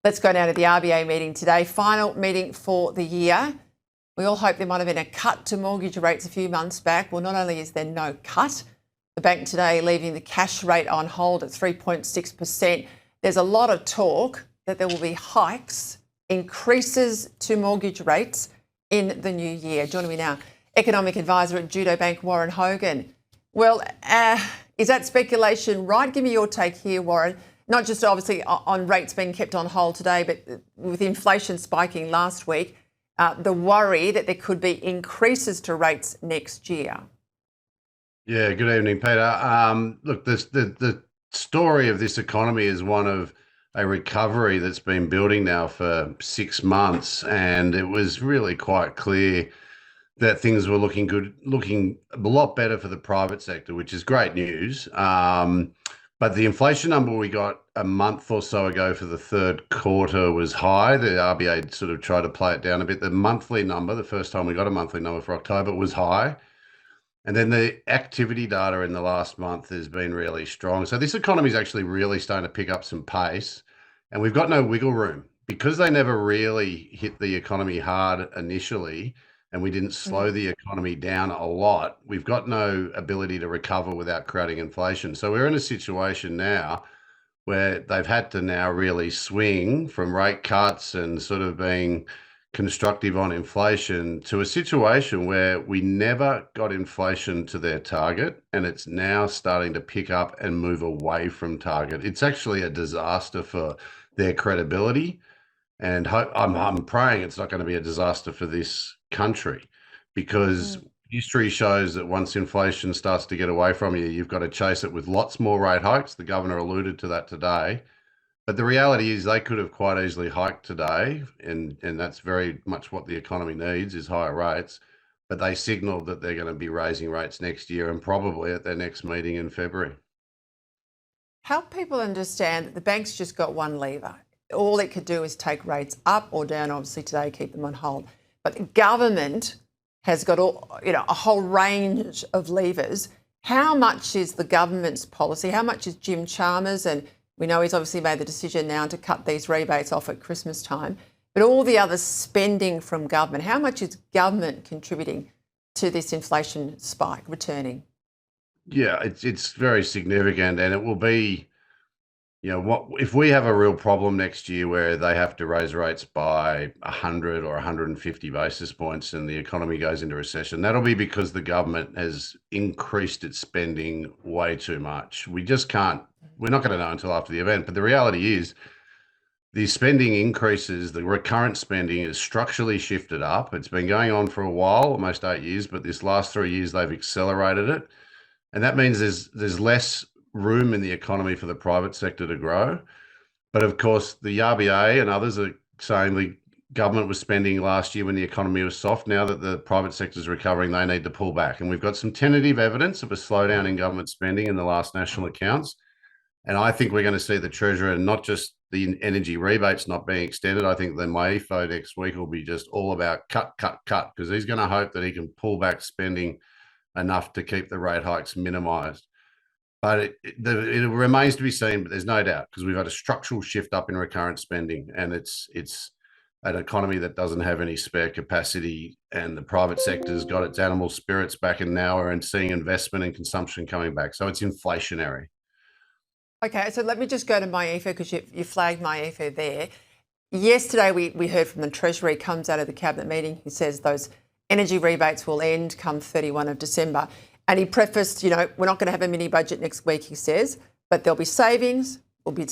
Let's go now to the RBA meeting today. Final meeting for the year. We all hope there might have been a cut to mortgage rates a few months back. Well, not only is there no cut, the bank today leaving the cash rate on hold at 3.6%. There's a lot of talk that there will be hikes, increases to mortgage rates in the new year. Joining me now, economic advisor at Judo Bank, Warren Hogan. Well, is that speculation right? Give me your take here, Warren. Not just obviously on rates being kept on hold today, but with inflation spiking last week, the worry that there could be increases to rates next year. Yeah, good evening, Peter. Look, the story of this economy is one of a recovery that's been building now for 6 months, and it was really quite clear that things were looking good, looking a lot better for the private sector, which is great news. But the inflation number we got a month or so ago for the third quarter was high. The RBA sort of tried to play it down a bit. The monthly number, the first time we got a monthly number for October, was high. And then the activity data in the last month has been really strong. So this economy is actually really starting to pick up some pace, and we've got no wiggle room because they never really hit the economy hard initially, and we didn't slow the economy down a lot. We've got no ability to recover without creating inflation. So we're in a situation now where they've had to now really swing from rate cuts and sort of being constructive on inflation to a situation where we never got inflation to their target, and it's now starting to pick up and move away from target. It's actually a disaster for their credibility, and I'm praying it's not going to be a disaster for this country, because history shows that once inflation starts to get away from you, you've got to chase it with lots more rate hikes. The governor alluded to that today. But the reality is they could have quite easily hiked today, and that's very much what the economy needs is higher rates. But they signalled that they're going to be raising rates next year, and probably at their next meeting in February. Help people understand that the bank's just got one lever. All it could do is take rates up or down, obviously today, keep them on hold. But the government has got a whole range of levers. How much is the government's policy? How much is Jim Chalmers, and we know he's obviously made the decision now to cut these rebates off at Christmas time, but all the other spending from government, how much is government contributing to this inflation spike returning? Yeah, it's very significant, and it will be, what if we have a real problem next year where they have to raise rates by 100 or 150 basis points and the economy goes into recession. That'll be because the government has increased its spending way too much. We're not going to know until after the event, but the reality is the spending increases, the recurrent spending is structurally shifted up. It's been going on for a while, almost 8 years, but this last 3 years they've accelerated it. And that means there's less room in the economy for the private sector to grow. But of course, the RBA and others are saying the government was spending last year when the economy was soft. Now that the private sector is recovering, they need to pull back. And we've got some tentative evidence of a slowdown in government spending in the last national accounts. And I think we're going to see the Treasurer, not just the energy rebates not being extended. I think the MYEFO next week will be just all about cut, because he's going to hope that he can pull back spending enough to keep the rate hikes minimised. But it remains to be seen, but there's no doubt, because we've had a structural shift up in recurrent spending, and it's an economy that doesn't have any spare capacity, and the private sector's got its animal spirits back in now and seeing investment and consumption coming back. So it's inflationary. Okay, so let me just go to MYEFO, because you flagged MYEFO there. Yesterday we heard from the Treasury, comes out of the Cabinet meeting, he says those energy rebates will end come 31 of December. And he prefaced, we're not going to have a mini budget next week, he says, but there'll be savings, we'll be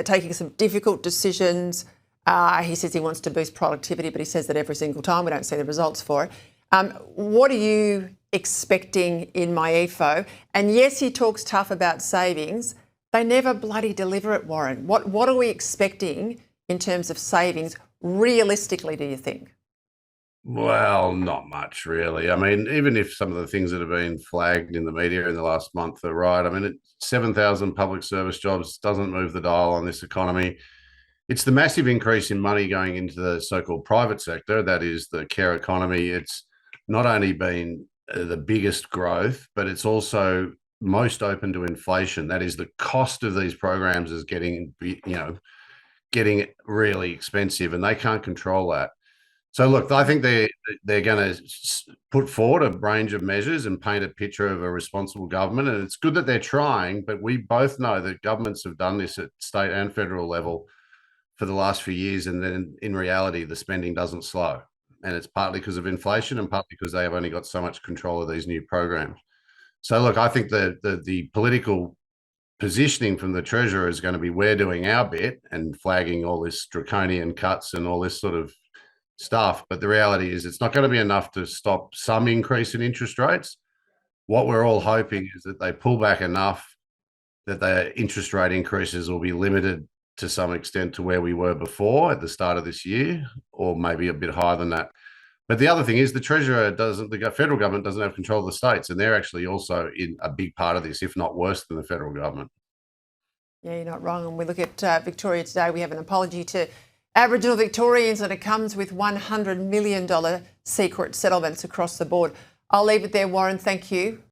taking some difficult decisions. He says he wants to boost productivity, but he says that every single time we don't see the results for it. What are you expecting in MYEFO? And yes, he talks tough about savings. They never bloody deliver it, Warren. What are we expecting in terms of savings realistically, do you think? Well, not much, really. I mean, even if some of the things that have been flagged in the media in the last month are right, I mean, 7,000 public service jobs doesn't move the dial on this economy. It's the massive increase in money going into the so-called private sector, that is the care economy. It's not only been the biggest growth, but it's also most open to inflation. That is, the cost of these programs is getting, getting really expensive, and they can't control that. So look, I think they're going to put forward a range of measures and paint a picture of a responsible government, and it's good that they're trying. But we both know that governments have done this at state and federal level for the last few years, and then in reality, the spending doesn't slow, and it's partly because of inflation and partly because they have only got so much control of these new programs. So look, I think the political positioning from the Treasurer is going to be we're doing our bit and flagging all this draconian cuts and all this sort of stuff. But the reality is it's not going to be enough to stop some increase in interest rates. What we're all hoping is that they pull back enough that the interest rate increases will be limited to some extent to where we were before at the start of this year, or maybe a bit higher than that. But the other thing is the federal government doesn't have control of the states, and they're actually also in a big part of this, if not worse than the federal government. Yeah, you're not wrong. And we look at Victoria today, we have an apology to Aboriginal Victorians, and it comes with $100 million secret settlements across the board. I'll leave it there, Warren. Thank you.